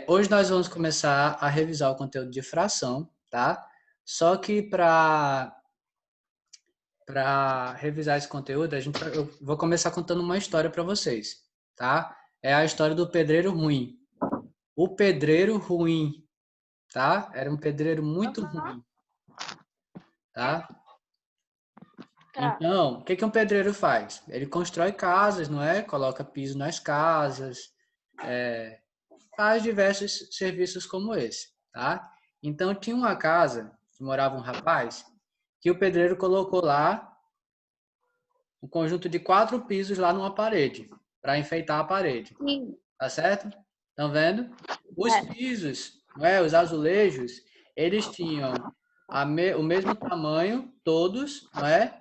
Hoje nós vamos começar a revisar o conteúdo de fração, tá? Só que para revisar esse conteúdo, eu vou começar contando uma história para vocês, tá? É a história do pedreiro ruim. O pedreiro ruim, tá? Era um pedreiro muito ruim, tá? Então, o que um pedreiro faz? Ele constrói casas, não é? Coloca piso nas casas, faz diversos serviços como esse, tá? Então, tinha uma casa que morava um rapaz que o pedreiro colocou lá um conjunto de 4 pisos lá numa parede, para enfeitar a parede. Sim. Tá certo? Estão vendo? Os pisos, não é? Os azulejos, eles tinham o mesmo tamanho, todos, não é?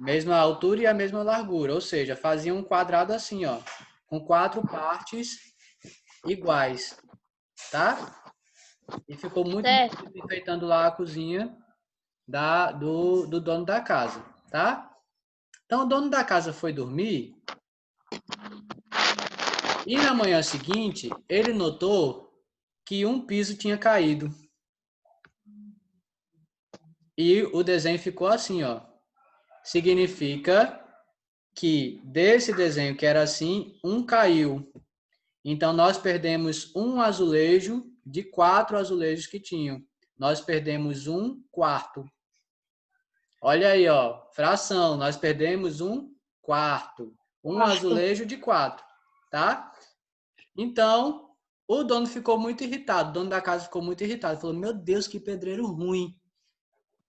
Mesma altura e a mesma largura, ou seja, faziam um quadrado assim, ó, com 4 partes iguais, tá? E ficou muito bonito enfeitando lá a cozinha do dono da casa, tá? Então, o dono da casa foi dormir e na manhã seguinte, ele notou que um piso tinha caído. E o desenho ficou assim, ó. Significa que desse desenho que era assim, um caiu. Então, nós perdemos um azulejo de 4 azulejos que tinham. Nós perdemos um quarto. Olha aí, ó. Fração. Nós perdemos um quarto. Um azulejo de 4, tá? Então, o dono ficou muito irritado. O dono da casa ficou muito irritado. Falou, meu Deus, que pedreiro ruim.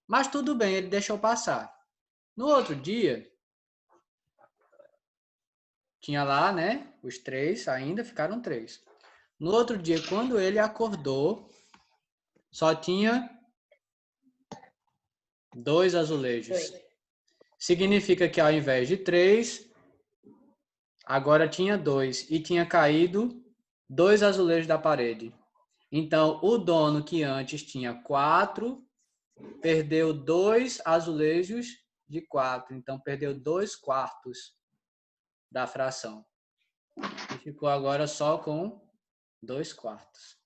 Mas tudo bem, ele deixou passar. No outro dia, tinha lá, né? Os 3 ainda, ficaram 3. No outro dia, quando ele acordou, só tinha 2 azulejos. Significa que ao invés de 3, agora tinha 2. E tinha caído 2 azulejos da parede. Então, o dono que antes tinha 4, perdeu 2 azulejos de 4. Então, perdeu 2 quartos da fração. E ficou agora só com 2 quartos.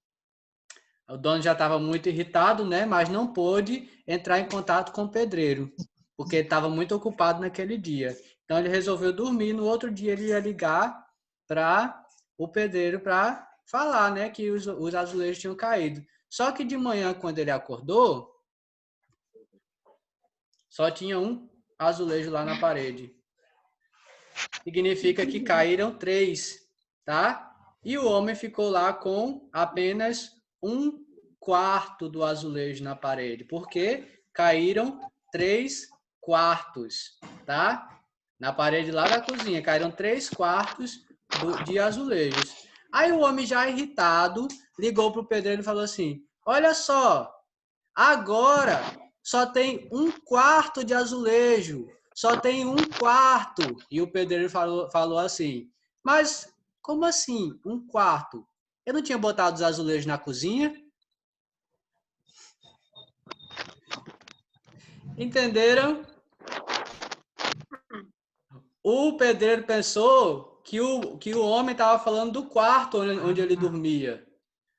O dono já estava muito irritado, né? Mas não pôde entrar em contato com o pedreiro, porque estava muito ocupado naquele dia. Então ele resolveu dormir. No outro dia ele ia ligar para o pedreiro para falar, né, que os azulejos tinham caído. Só que de manhã, quando ele acordou, só tinha um azulejo lá na parede. Significa que caíram 3, tá? E o homem ficou lá com apenas um quarto do azulejo na parede, porque caíram 3 quartos, tá? Na parede lá da cozinha, caíram 3 quartos de azulejos. Aí o homem, já irritado, ligou para o pedreiro e falou assim, olha só, agora só tem um quarto de azulejo, só tem um quarto. E o pedreiro falou assim, mas como assim, um quarto? Eu não tinha botado os azulejos na cozinha? Entenderam? O pedreiro pensou que o homem estava falando do quarto onde ele dormia.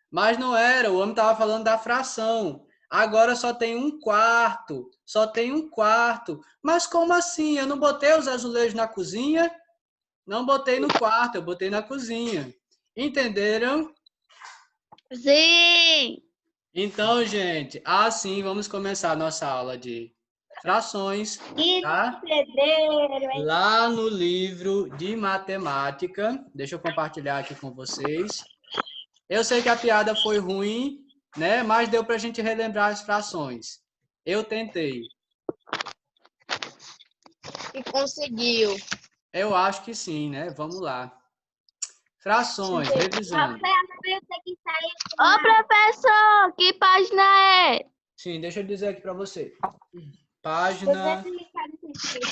Mas não era, o homem estava falando da fração. Agora só tem um quarto, só tem um quarto. Mas como assim? Eu não botei os azulejos na cozinha? Não botei no quarto, eu botei na cozinha. Entenderam? Sim. Então, gente, assim vamos começar a nossa aula de frações, tá? Lá no livro de matemática. Deixa eu compartilhar aqui com vocês. Eu sei que a piada foi ruim, né? Mas deu para a gente relembrar as frações. Eu tentei. E conseguiu. Eu acho que sim, né? Vamos lá. Frações, revisando. Ô, professor, que página é? Sim, deixa eu dizer aqui para você. Página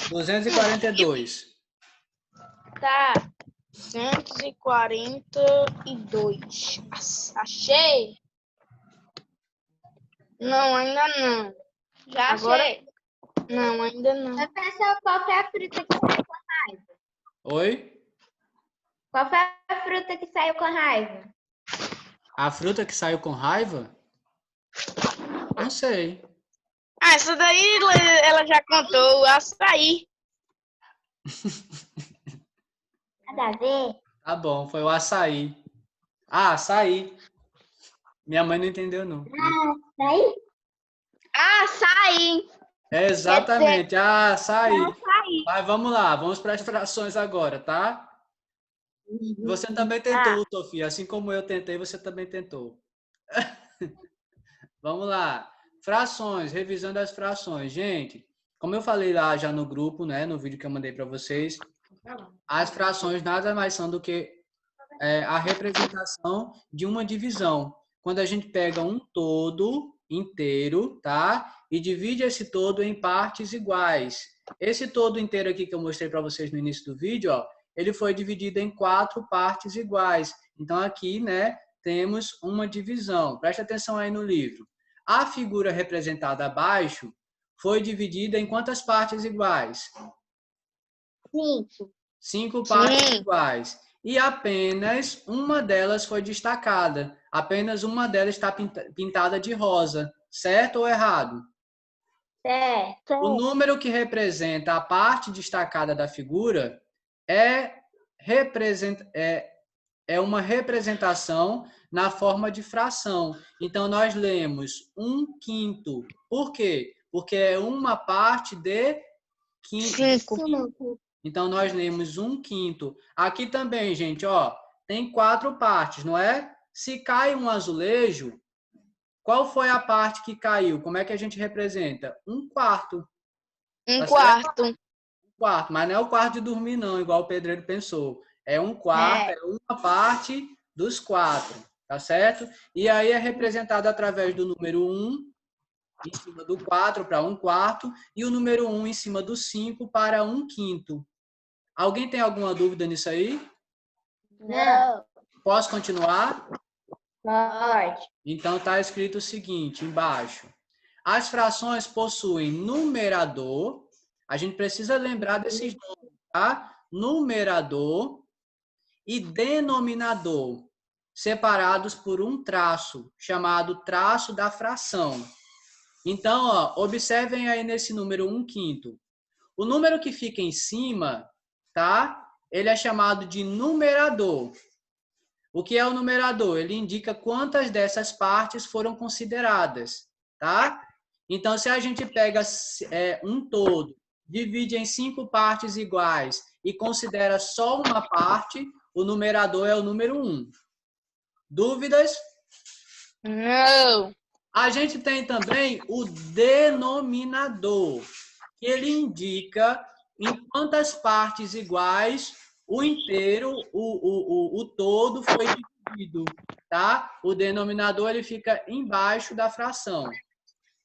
242. Tá. 142. Achei? Não, ainda não. Já achei. Não, ainda não. Professor, qual que é a fruta que você come mais? Oi? Qual foi a fruta que saiu com raiva? A fruta que saiu com raiva? Não sei. Ah, essa daí ela já contou, o açaí. Nada a ver. Tá bom, foi o açaí. Ah, açaí. Minha mãe não entendeu, não. Açaí? Açaí. É exatamente, açaí. Açaí. Mas vamos lá, vamos para as frações agora, tá? Você também tentou, Sofia. Assim como eu tentei, você também tentou. Vamos lá. Frações, revisando as frações. Gente, como eu falei lá já no grupo, né, no vídeo que eu mandei para vocês, as frações nada mais são do que a representação de uma divisão. Quando a gente pega um todo inteiro, tá? E divide esse todo em partes iguais. Esse todo inteiro aqui que eu mostrei para vocês no início do vídeo, ó, ele foi dividido em 4 partes iguais. Então aqui, né, temos uma divisão. Presta atenção aí no livro. A figura representada abaixo foi dividida em quantas partes iguais? 5. 5 partes iguais. E apenas uma delas foi destacada. Apenas uma delas está pintada de rosa. Certo ou errado? Certo. O número que representa a parte destacada da figura é uma representação na forma de fração. Então, nós lemos 1/5. Por quê? Porque é uma parte de 5. Então, nós lemos 1/5. Aqui também, gente, ó, tem 4 partes, não é? Se cai um azulejo, qual foi a parte que caiu? Como é que a gente representa? 1/4. Um quarto. 1/4, mas não é o quarto de dormir, não, igual o pedreiro pensou. É 1/4, é uma parte dos 4, tá certo? E aí é representado através do número 1 em cima do 4 para 1/4 e o número 1 em cima do 5 para 1/5. Alguém tem alguma dúvida nisso aí? Não. Posso continuar? Pode. Então está escrito o seguinte embaixo. As frações possuem numerador. A gente precisa lembrar desses nomes, tá? Numerador e denominador, separados por um traço, chamado traço da fração. Então, ó, observem aí nesse número 1/5. O número que fica em cima, tá? Ele é chamado de numerador. O que é o numerador? Ele indica quantas dessas partes foram consideradas, tá? Então, se a gente pega um todo, divide em 5 partes iguais e considera só uma parte, o numerador é o número 1. Dúvidas? Não. A gente tem também o denominador, que ele indica em quantas partes iguais o inteiro, o todo foi dividido, tá? O denominador ele fica embaixo da fração.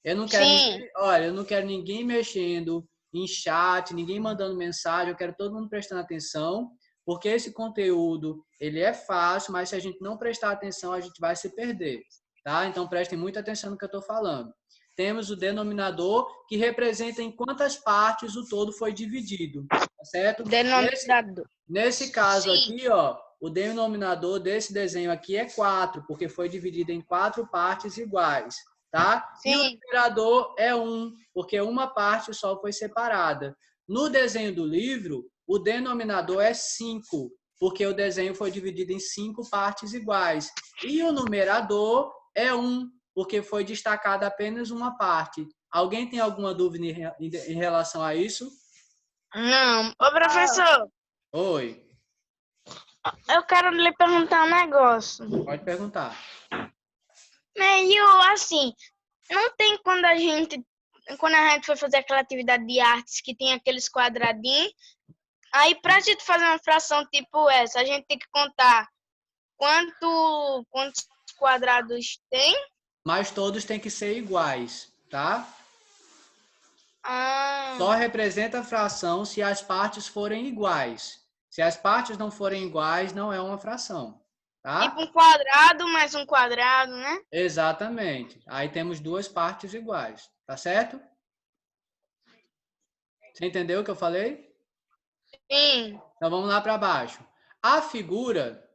Eu não quero ninguém, olha, eu não quero ninguém mexendo em chat, ninguém mandando mensagem, eu quero todo mundo prestando atenção, porque esse conteúdo, ele é fácil, mas se a gente não prestar atenção, a gente vai se perder, tá? Então prestem muita atenção no que eu estou falando. Temos o denominador, que representa em quantas partes o todo foi dividido, tá certo? Denominador. Nesse caso aqui, ó, o denominador desse desenho aqui é 4, porque foi dividido em 4 partes iguais, tá? Sim. E o numerador é 1, porque uma parte só foi separada. No desenho do livro, o denominador é 5, porque o desenho foi dividido em 5 partes iguais. E o numerador é 1, porque foi destacada apenas uma parte. Alguém tem alguma dúvida em relação a isso? Não. Ô, professor, Oi, eu quero lhe perguntar um negócio. pode perguntar. Meio assim, não tem quando a gente foi fazer aquela atividade de artes que tem aqueles quadradinhos, aí pra gente fazer uma fração tipo essa, a gente tem que contar quantos quadrados tem? Mas todos têm que ser iguais, tá? Ah, Só representa a fração se as partes forem iguais. Se as partes não forem iguais, não é uma fração, tá? tipo um quadrado mais um quadrado, né? Exatamente. Aí temos 2 partes iguais, tá certo? Você entendeu o que eu falei? Sim. Então vamos lá para baixo. A figura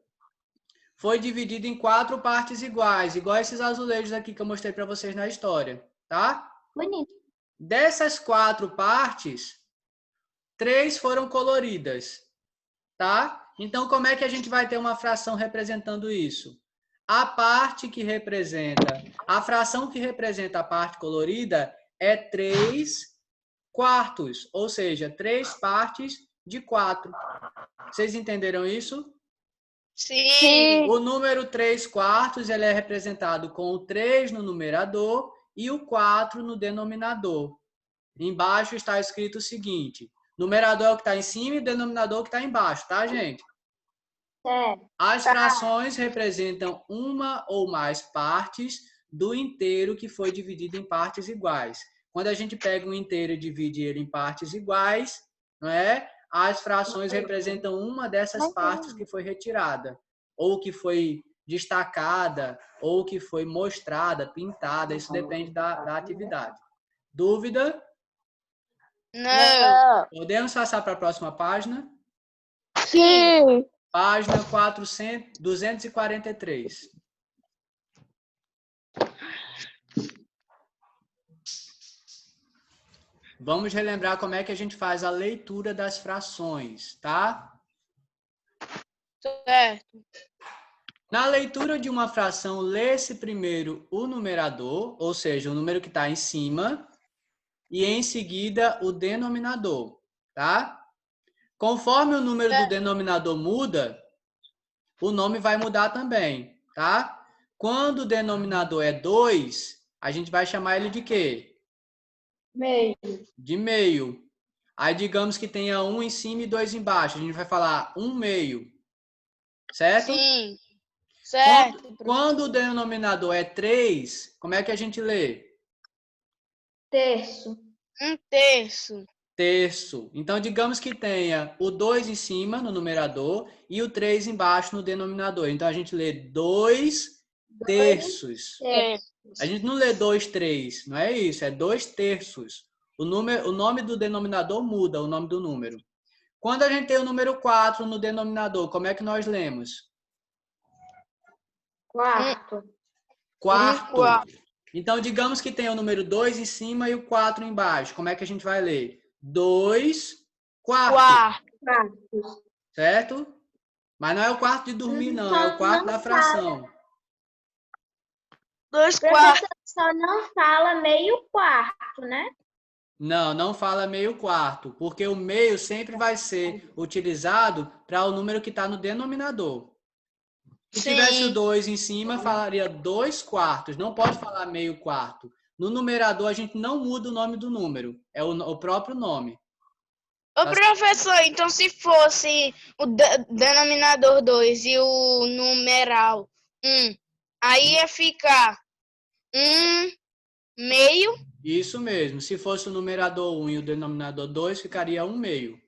foi dividida em 4 partes iguais, igual esses azulejos aqui que eu mostrei para vocês na história, tá? Bonito. Dessas 4 partes, 3 foram coloridas, tá? Então, como é que a gente vai ter uma fração representando isso? A parte que representa, a fração que representa a parte colorida é 3/4, ou seja, 3 partes de 4. Vocês entenderam isso? Sim. O número 3/4 ele é representado com o 3 no numerador e o 4 no denominador. Embaixo está escrito o seguinte: numerador é o que está em cima e o denominador é o que está embaixo, tá, gente? As frações representam uma ou mais partes do inteiro que foi dividido em partes iguais. Quando a gente pega um inteiro e divide ele em partes iguais, não é? As frações representam uma dessas partes que foi retirada, ou que foi destacada, ou que foi mostrada, pintada. Isso depende da atividade. Dúvida? Não. Podemos passar para a próxima página? Sim. Página 243. Vamos relembrar como é que a gente faz a leitura das frações, tá? Certo. Na leitura de uma fração, lê-se primeiro o numerador, ou seja, o número que está em cima, e em seguida o denominador, tá? Conforme o número do denominador muda, o nome vai mudar também, tá? Quando o denominador é 2, a gente vai chamar ele de quê? Meio. De meio. Aí digamos que tenha 1 em cima e 2 embaixo. A gente vai falar 1/2. Certo? Sim. Certo. Quando o denominador é 3, como é que a gente lê? Terço. 1/3. Terço. Então, digamos que tenha o 2 em cima no numerador e o 3 embaixo no denominador. Então, a gente lê 2 terços. A gente não lê 2/3, não é isso, é 2 terços. O nome do denominador muda, o nome do número. Quando a gente tem o número 4 no denominador, como é que nós lemos? Quarto. Quarto. Então, digamos que tem o número 2 em cima e o 4 embaixo. Como é que a gente vai ler? 2 quartos. Certo? Mas não é o quarto de dormir, não. É o quarto da fração. 2 quartos. Só não fala meio quarto, né? Não, não fala meio quarto, porque o meio sempre vai ser utilizado para o número que está no denominador. Se tivesse o 2 em cima, falaria 2 quartos. Não pode falar meio quarto. No numerador, a gente não muda o nome do número. É o próprio nome. Ô, professor, então se fosse o denominador 2 e o numeral 1, aí ia ficar 1/2. Isso mesmo. Se fosse o numerador 1 e o denominador 2, ficaria 1/2.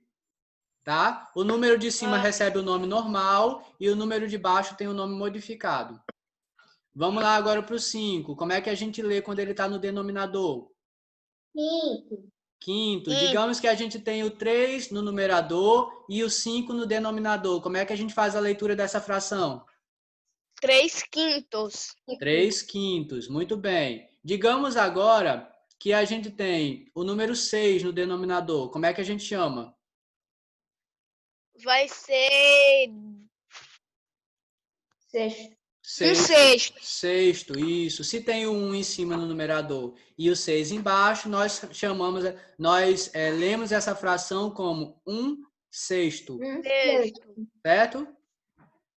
Tá? O número de cima recebe o nome normal e o número de baixo tem o nome modificado. Vamos lá agora para o 5. Como é que a gente lê quando ele está no denominador? Quinto. Digamos que a gente tem o 3 no numerador e o 5 no denominador. Como é que a gente faz a leitura dessa fração? 3/5. 3/5. Muito bem. Digamos agora que a gente tem o número 6 no denominador. Como é que a gente chama? Vai ser Sexto. sexto. Sexto, isso. Se tem o 1 em cima no numerador e o 6 embaixo, nós lemos essa fração como 1/6. Certo?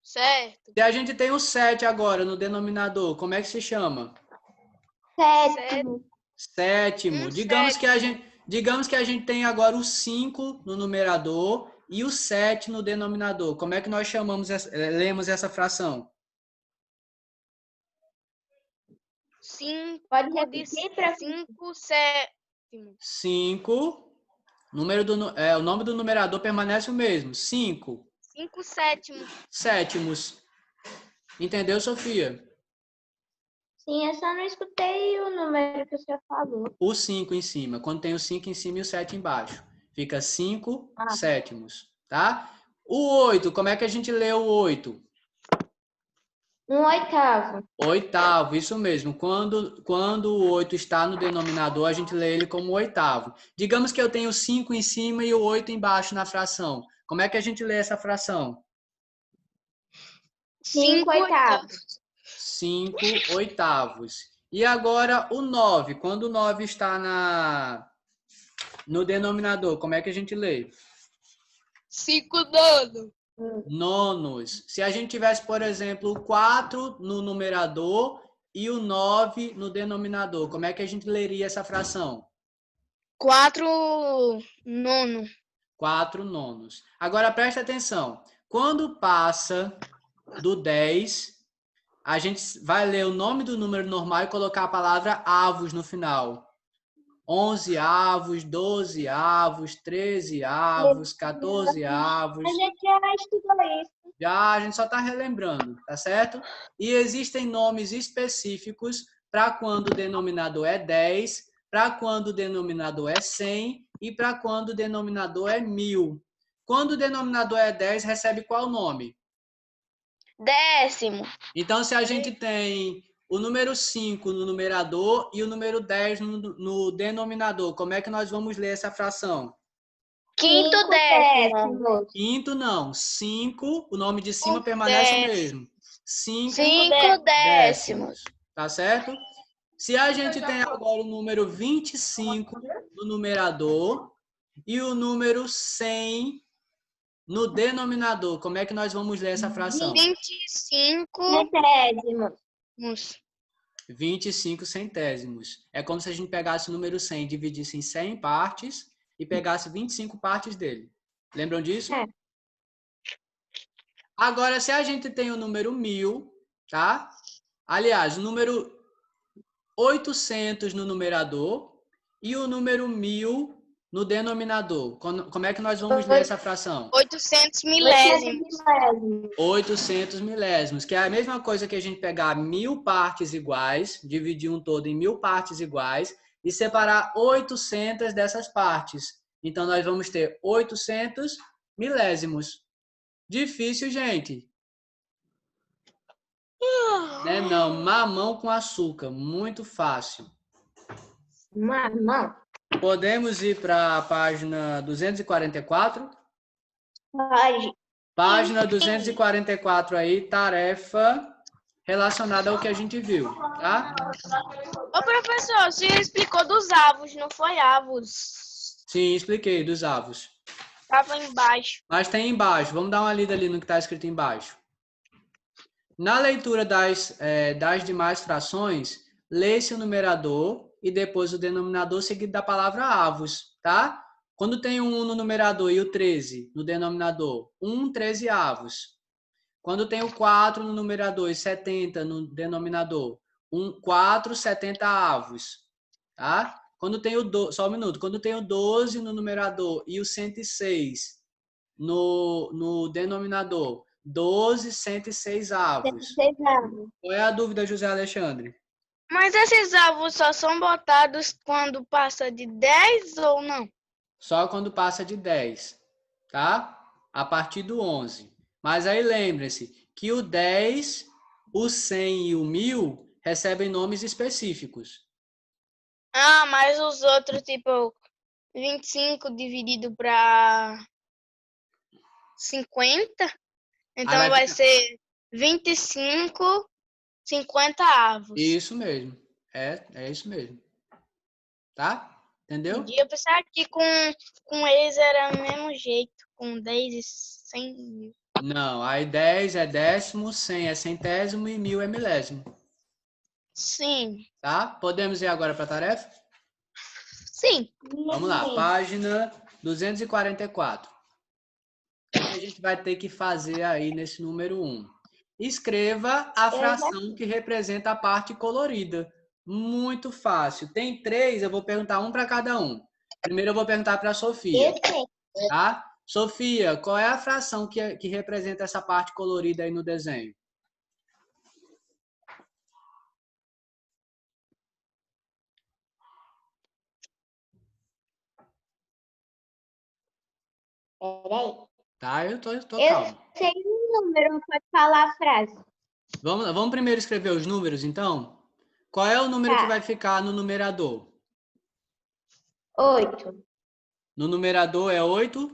Certo. Se a gente tem o 7 agora no denominador, como é que se chama? Sétimo. Digamos que a gente tem agora o 5 no numerador e o 7 no denominador. Como é que nós lemos essa fração? 5. Pode repetir para 5 sétimos. 5. O nome do numerador permanece o mesmo. 5. 5 sétimos. Sétimos. Entendeu, Sofia? Sim, eu só não escutei o número que o senhor falou. O 5 em cima. Quando tem o 5 em cima e o 7 embaixo. Fica 5 sétimos. Tá? O 8, como é que a gente lê o 8? 1/8. Oitavo, isso mesmo. Quando o 8 está no denominador, a gente lê ele como oitavo. Digamos que eu tenho 5 em cima e o 8 embaixo na fração. Como é que a gente lê essa fração? 5 oitavos. 5 oitavos. E agora o 9. Quando o 9 está no denominador, como é que a gente lê? 5 nono. Nonos. Se a gente tivesse, por exemplo, o 4 no numerador e o 9 no denominador, como é que a gente leria essa fração? 4 nono. 4 nonos. Agora presta atenção. Quando passa do 10, a gente vai ler o nome do número normal e colocar a palavra avos no final. 11 avos, 12 avos, 13 avos, 14 avos. A gente já estudou isso. Já a gente só está relembrando, tá certo? E existem nomes específicos para quando o denominador é 10, para quando o denominador é 100 e para quando o denominador é 1000. Quando o denominador é 10, recebe qual nome? Décimo. Então, se a gente tem o número 5 no numerador e o número 10 no denominador, como é que nós vamos ler essa fração? Quinto décimo. Quinto não, 5, o nome de cima Cinco permanece o décimos. mesmo. 5 5 décimos, décimos. tá certo? Se a gente tem agora o número 25 no numerador e o número 100 no denominador, como é que nós vamos ler essa fração? 25 Centésimos. 25 centésimos. É como se a gente pegasse o número 100 e dividisse em 100 partes e pegasse 25 partes dele. Lembram disso? É. Agora, se a gente tem o número 1000, tá? Aliás, o número 800 no numerador e o número 1000 no denominador. Como é que nós vamos ler essa fração? 800 milésimos. 800 milésimos, que é a mesma coisa que a gente pegar 1000 partes iguais, dividir um todo em 1000 partes iguais e separar 800 dessas partes. Então, nós vamos ter 800 milésimos. Difícil, gente. Né? Não, mamão com açúcar, muito fácil. Mamão. Podemos ir para a página 244? Pode. Página 244 aí, tarefa relacionada ao que a gente viu, tá? Ô, professor, você explicou dos avos, não foi avos. Sim, expliquei dos avos. Tava embaixo. Mas tem embaixo, vamos dar uma lida ali no que está escrito embaixo. Na leitura das demais frações, lê-se o numerador e depois o denominador seguido da palavra avos, tá? Quando tem um 1 no numerador e o 13 no denominador, 13 avos. Quando tem o 4 no numerador e 70 no denominador, 4, 70 avos, tá? Quando tem só um minuto. Quando tem o 12 no numerador e o 106 no denominador, 12, 106 avos. 106 avos. Qual é a dúvida, José Alexandre? Mas esses avos só são botados quando passa de 10 ou não? Só quando passa de 10, tá? A partir do 11. Mas aí lembre-se que o 10, o 100 e o 1000 recebem nomes específicos. Ah, mas os outros, tipo, 25 dividido para 50? Então vai ser 25, 50 avos. Isso mesmo. É isso mesmo. Tá? Entendeu? Eu pensava que com eles era do mesmo jeito, com 10 e 100 mil. Não, aí 10 é décimo, 100 é centésimo e 1000 é milésimo. Sim. Tá? Podemos ir agora para a tarefa? Sim. Vamos lá, página 244. O que a gente vai ter que fazer aí nesse número 1? Escreva a fração que representa a parte colorida. Muito fácil. Tem 3, eu vou perguntar um para cada um. Primeiro eu vou perguntar para a Sofia. Tá? Sofia, qual é a fração que representa essa parte colorida aí no desenho? Peraí. tá? Eu tô Eu calmo. sei o número, pode falar a frase. Vamos primeiro escrever os números, então? Qual é o número que Tá. vai ficar no numerador? 8. No numerador é 8?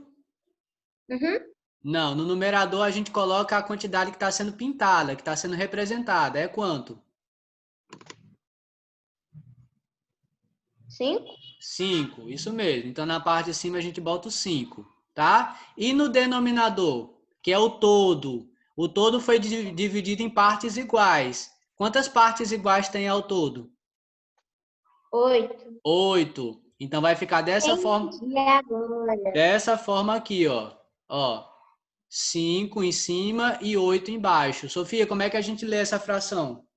Uhum. Não, no numerador a gente coloca a quantidade que está sendo pintada, que está sendo representada. É quanto? 5. 5, isso mesmo. Então na parte de cima a gente bota o 5, tá? E no denominador, que é o todo. O todo foi dividido em partes iguais. Quantas partes iguais tem ao todo? 8. 8. Então vai ficar dessa forma. Entendi agora. Dessa forma aqui, ó. Ó, 5 em cima e 8 embaixo. Sofia, como é que a gente lê essa fração?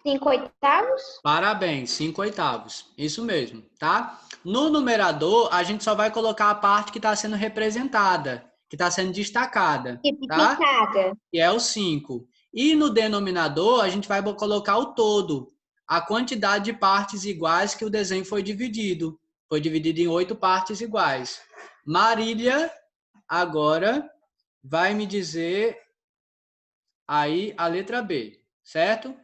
5/8? Parabéns, 5 oitavos. Isso mesmo, tá? No numerador, a gente só vai colocar a parte que está sendo representada, que está sendo destacada, tá? Tipificada. Que é o 5. E no denominador, a gente vai colocar o todo, a quantidade de partes iguais que o desenho foi dividido. Foi dividido em 8 partes iguais. Marília, agora, vai me dizer aí a letra B, certo?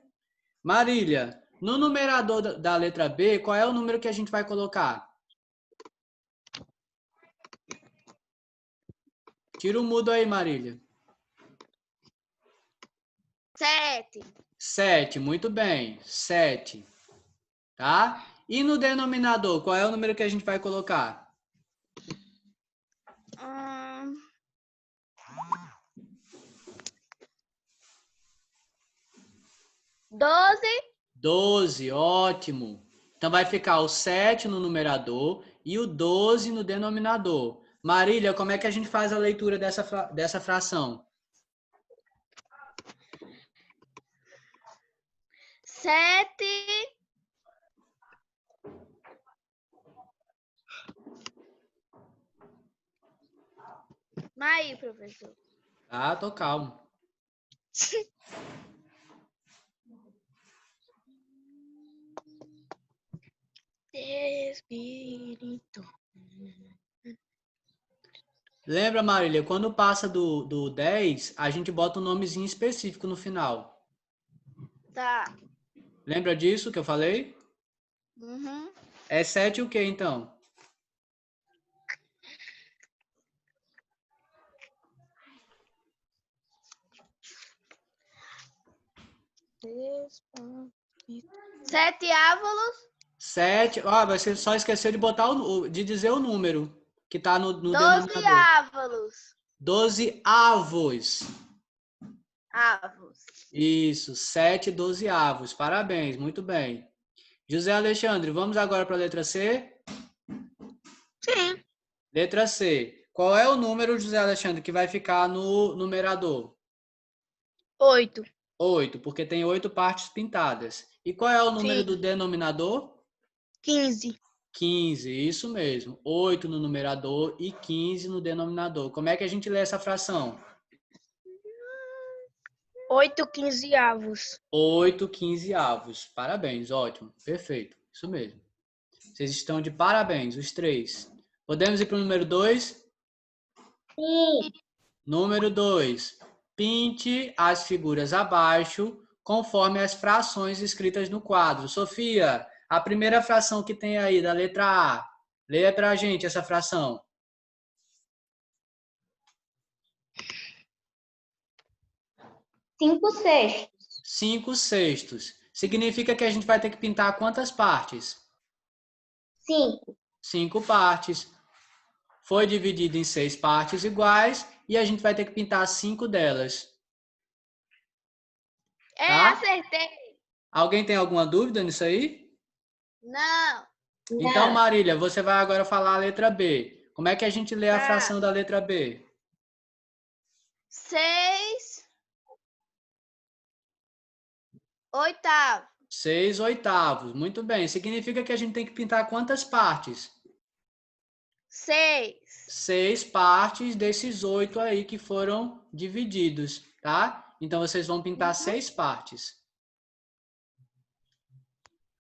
Marília, no numerador da letra B, qual é o número que a gente vai colocar? Tira o mudo aí, Marília. 7. 7, muito bem. 7, tá? E no denominador, qual é o número que a gente vai colocar? 12. 12, ótimo. Então vai ficar o 7 no numerador e o 12 no denominador. Marília, como é que a gente faz a leitura dessa fração? 7. Mas aí, professor. Tá, tô calmo. Espírito. Lembra, Marília, quando passa do 10, a gente bota um nomezinho específico no final. Tá. Lembra disso que eu falei? Uhum. É 7 o quê, então? Sete ávolos. 7. Ah, você só esqueceu de botar de dizer o número que está no 12 denominador. ávolos. 12 avos. Avos. Isso, 7 dozeavos. Parabéns, muito bem. José Alexandre, vamos agora para a letra C? Sim. Letra C. Qual é o número, José Alexandre, que vai ficar no numerador? 8. 8, porque tem 8 partes pintadas. E qual é o número Sim. do denominador? 15. 15, isso mesmo. 8 no numerador e 15 no denominador. Como é que a gente lê essa fração? 8 quinzeavos. 8 quinzeavos. Parabéns, ótimo. Perfeito, isso mesmo. Vocês estão de parabéns, os três. Podemos ir para o número 2? Sim. Número 2. Pinte as figuras abaixo, conforme as frações escritas no quadro. Sofia, a primeira fração que tem aí, da letra A, leia para a gente essa fração. 5/6. 5 sextos. Significa que a gente vai ter que pintar quantas partes? 5. 5 partes. Foi dividido em 6 partes iguais e a gente vai ter que pintar 5 delas. Tá? Acertei. Alguém tem alguma dúvida nisso aí? Não. Então, Marília, você vai agora falar a letra B. Como é que a gente lê a fração da letra B? 6 oitavos. 6 oitavos. Muito bem. Significa que a gente tem que pintar quantas partes? 6. 6 partes desses 8 aí que foram divididos, tá? Então, vocês vão pintar 6 partes.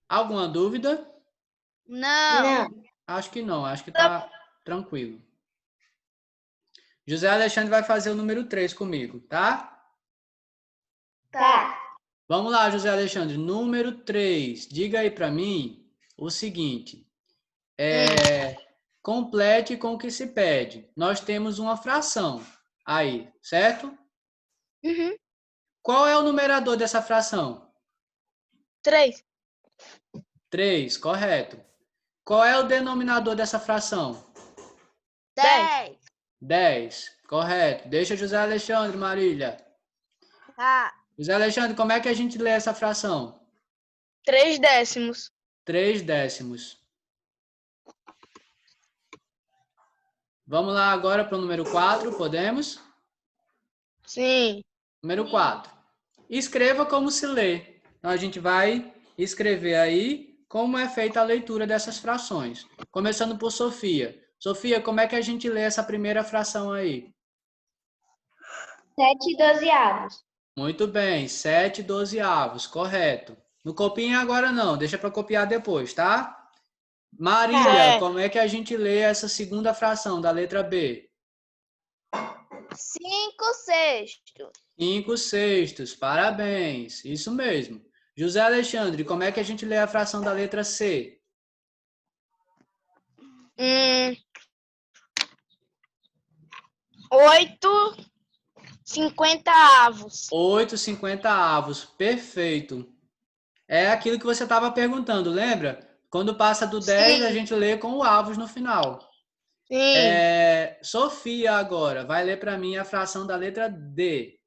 Alguma dúvida? Não. Acho que não, acho que tá tranquilo. José Alexandre vai fazer o número 3 comigo, tá? Tá. Vamos lá, José Alexandre. Número 3. Diga aí para mim o seguinte. Complete com o que se pede. Nós temos uma fração aí, certo? Uhum. Qual é o numerador dessa fração? 3. 3, correto. Qual é o denominador dessa fração? 10. 10, correto. Deixa José Alexandre, Marília. Tá. José Alexandre, como é que a gente lê essa fração? 3 décimos. 3 décimos. Vamos lá agora para o número 4, podemos? Sim. Número 4. Escreva como se lê. Então, a gente vai escrever aí como é feita a leitura dessas frações. Começando por Sofia. Sofia, como é que a gente lê essa primeira fração aí? 7 dozeavos. Muito bem, 7 dozeavos, correto. Não copiem agora não, deixa para copiar depois, tá? Marília, como é que a gente lê essa segunda fração da letra B? 5 sextos. 5 sextos, parabéns, isso mesmo. José Alexandre, como é que a gente lê a fração da letra C? 8 cinquentaavos. 8 cinquentaavos, perfeito. É aquilo que você estava perguntando, lembra? Quando passa do 10, Sim. a gente lê com o avos no final. Sim. Sofia agora, vai ler para mim a fração da letra D.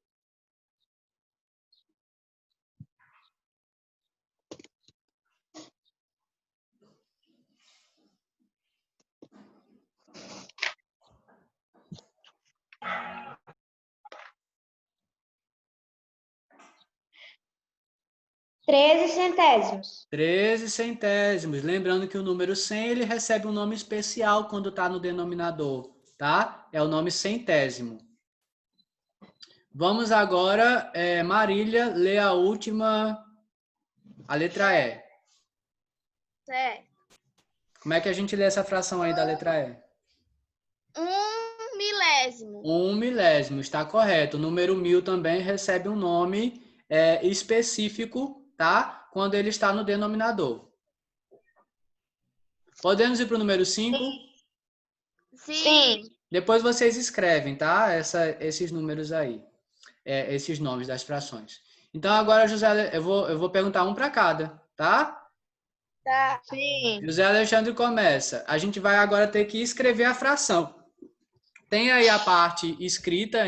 Treze centésimos. 13 centésimos. Lembrando que o número 100 ele recebe um nome especial quando está no denominador, tá? É o nome centésimo. Vamos agora, Marília, ler a última, a letra E. Certo. Como é que a gente lê essa fração aí da letra E? 1 milésimo. 1 milésimo, está correto. O número 1000 também recebe um nome específico, tá? Quando ele está no denominador. Podemos ir para o número 5? Sim. Depois vocês escrevem, tá? Esses números aí. Esses nomes das frações. Então agora, José, eu vou perguntar um para cada, tá? Tá. Sim. José Alexandre começa. A gente vai agora ter que escrever a fração. Tem aí a parte escrita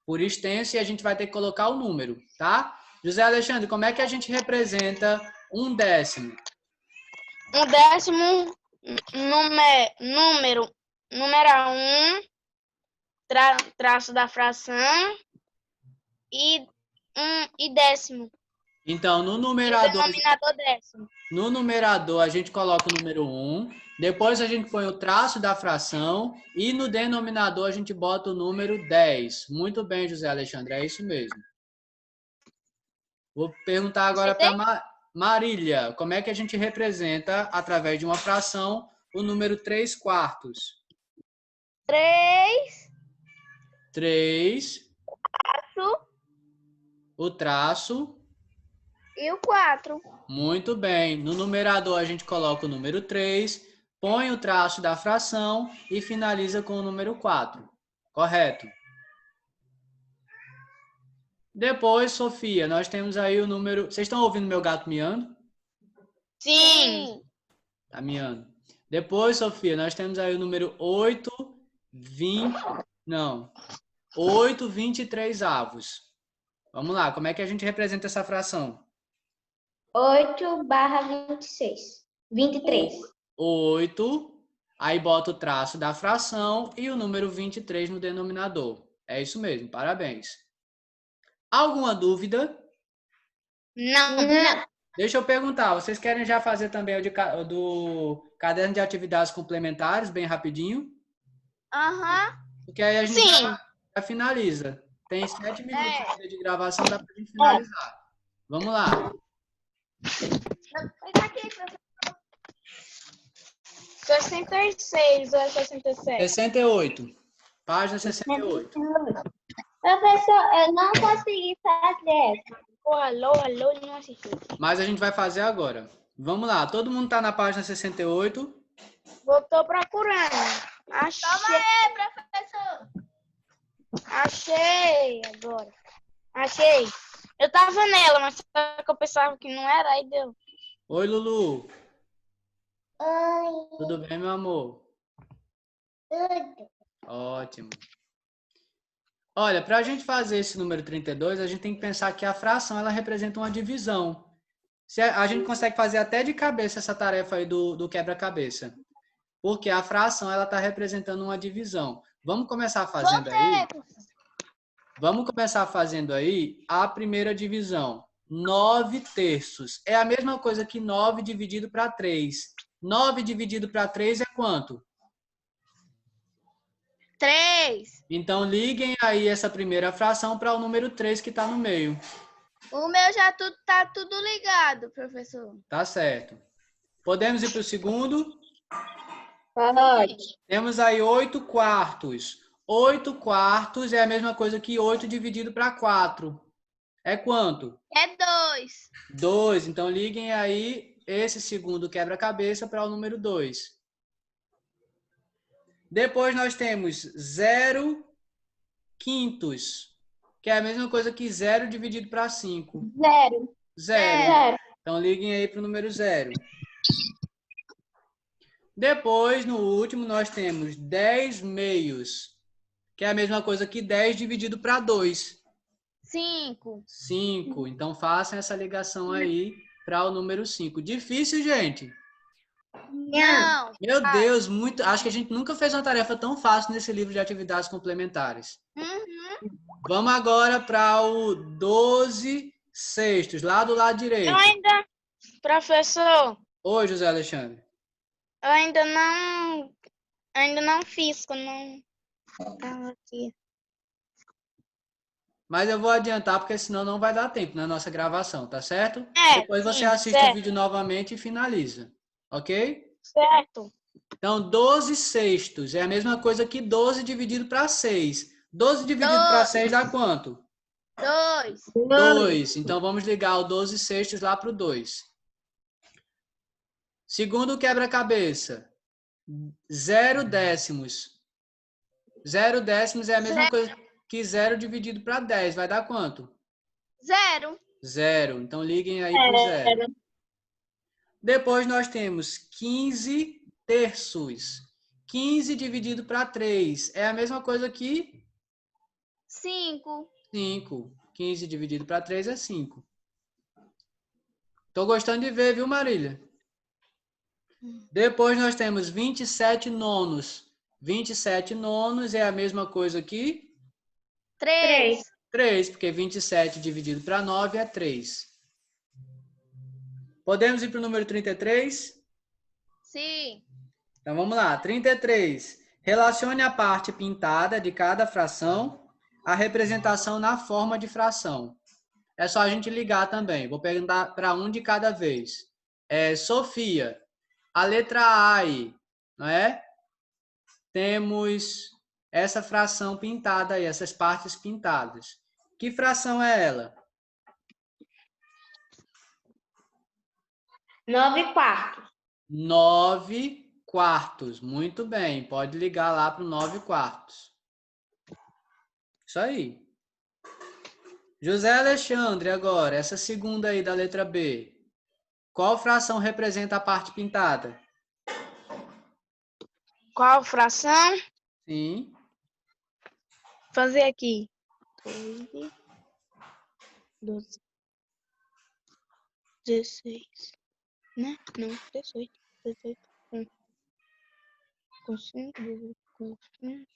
por extenso e a gente vai ter que colocar o número, tá? José Alexandre, como é que a gente representa um décimo? Um décimo, número 1, traço da fração e décimo. Então, no E o numerador, denominador décimo. no numerador a gente coloca o número 1, depois a gente põe o traço da fração e no denominador a gente bota o número 10. Muito bem, José Alexandre, é isso mesmo. Vou perguntar agora para Marília, como é que a gente representa, através de uma fração, o número 3/4? 3. 3, o traço. E o 4. Muito bem. No numerador a gente coloca o número 3, põe o traço da fração e finaliza com o número 4. Correto? Depois, Sofia, nós temos aí o número... Vocês estão ouvindo meu gato miando? Sim. Tá miando. Depois, Sofia, nós temos aí o número 8, 23 avos. Vamos lá, como é que a gente representa essa fração? 8/26. 23. 8, aí bota o traço da fração e o número 23 no denominador. É isso mesmo, parabéns. Alguma dúvida? Não. Deixa eu perguntar, vocês querem já fazer também o do caderno de atividades complementares, bem rapidinho? Aham. Porque aí a gente Sim. já finaliza. Tem 7 minutos de gravação, dá pra gente finalizar. Vamos lá. 66 ou é 67? 68. Página 68. Professor, eu não consegui fazer. Alô, ele não assistiu. Mas a gente vai fazer agora. Vamos lá. Todo mundo tá na página 68? Tô procurando. Achei. Toma aí, professor. Achei agora. Achei. Eu tava nela, mas só que eu pensava que não era, aí deu. Oi, Lulu. Oi. Tudo bem, meu amor? Tudo. Ótimo. Olha, para a gente fazer esse número 32, a gente tem que pensar que a fração ela representa uma divisão. A gente consegue fazer até de cabeça essa tarefa aí do quebra-cabeça. Porque a fração ela está representando uma divisão. Vamos começar fazendo aí? Vamos começar fazendo aí a primeira divisão. 9 terços. É a mesma coisa que 9 dividido para 3. 9 dividido para 3 é quanto? 3. Então, liguem aí essa primeira fração para o número 3 que está no meio. O meu já tá tudo ligado, professor. Tá certo. Podemos ir para o segundo? Pode. Temos aí 8 quartos. 8 quartos é a mesma coisa que 8 dividido para 4. É quanto? É 2. 2. Então, liguem aí esse segundo quebra-cabeça para o número 2. Depois nós temos 0 quintos, que é a mesma coisa que 0 dividido para 5. 0. 0. Então, liguem aí para o número 0. Depois, no último, nós temos 10 meios, que é a mesma coisa que 10 dividido para 2. 5. 5. Então, façam essa ligação aí para o número 5. Difícil, gente? Não. Meu Deus, muito. Acho que a gente nunca fez uma tarefa tão fácil nesse livro de atividades complementares. Vamos agora para o 12 sextos, lá do lado direito. Professor, Oi, José Alexandre. eu ainda não fiz, que eu não tava aqui. Mas eu vou adiantar, porque senão não vai dar tempo na nossa gravação, tá certo? É, Depois você sim, assiste certo. o vídeo novamente e finaliza, ok? Certo. Então, 12 sextos é a mesma coisa que 12 dividido para 6. 12 dividido para 6 dá quanto? 2. 2. Então, vamos ligar o 12 sextos lá para o 2. Segundo quebra-cabeça, 0 décimos. 0 décimos é a mesma coisa que 0 dividido para 10. Vai dar quanto? 0. 0. Então, liguem aí para o 0. Depois, nós temos 15 terços. 15 dividido para 3 é a mesma coisa que 5. 5. 15 dividido para 3 é 5. Tô gostando de ver, viu, Marília? Depois nós temos 27 nonos. 27 nonos é a mesma coisa que 3. 3, porque 27 dividido para 9 é 3. Podemos ir para o número 33? Sim. Então vamos lá. 33. Relacione a parte pintada de cada fração à representação na forma de fração. É só a gente ligar também. Vou perguntar para um de cada vez. Sofia, a letra A aí, não é? Temos essa fração pintada aí, essas partes pintadas. Que fração é ela? 9 quartos. 9 quartos. Muito bem. Pode ligar lá para o 9 quartos. Isso aí. José Alexandre, agora, essa segunda aí da letra B. Qual fração representa a parte pintada? Qual fração? Sim. Fazer aqui. 12, 16. Né? Não, 18. 18. Com 5, com 5.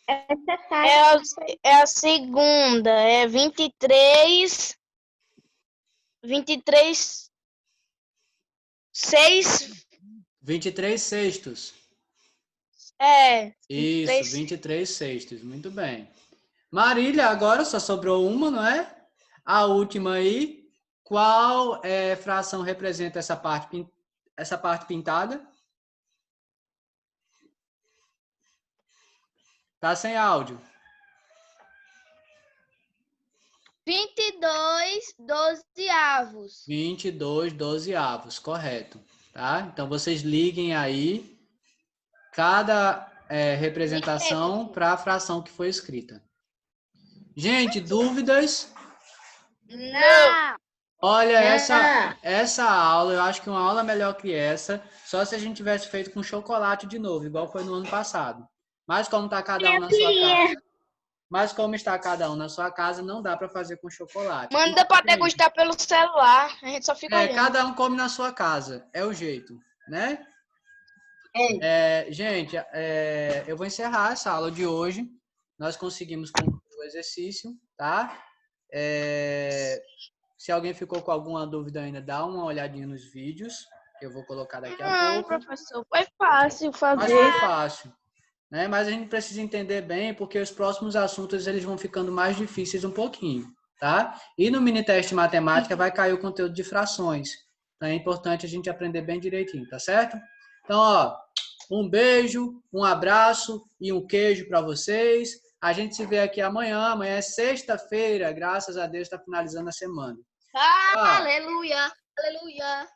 Essa tá. É a segunda. É 23. 23. 6. 23 sextos. Isso, 23 sextos. Muito bem. Marília, agora só sobrou uma, não é? A última aí. Qual fração representa essa parte essa parte pintada? Tá sem áudio. 22 dozeavos. 22 dozeavos, correto. Tá? Então, vocês liguem aí cada representação para a fração que foi escrita. Gente, dúvidas? Não. Olha, essa aula, eu acho que uma aula melhor que essa, só se a gente tivesse feito com chocolate de novo, igual foi no ano passado. Mas como está cada um na sua casa, na sua casa, não dá para fazer com chocolate. Manda para degustar pelo celular. A gente só fica olhando. Cada um come na sua casa, é o jeito, né? Gente, eu vou encerrar essa aula de hoje. Nós conseguimos concluir o exercício, tá? Se alguém ficou com alguma dúvida ainda, dá uma olhadinha nos vídeos, que eu vou colocar daqui a pouco. Professor, foi fácil fazer. Mas foi fácil, né? Mas a gente precisa entender bem, porque os próximos assuntos eles vão ficando mais difíceis um pouquinho, tá? E no mini teste de matemática vai cair o conteúdo de frações. Então é importante a gente aprender bem direitinho, tá certo? Então, ó, um beijo, um abraço e um queijo para vocês. A gente se vê aqui amanhã. Amanhã é sexta-feira. Graças a Deus está finalizando a semana. Aleluia, aleluia.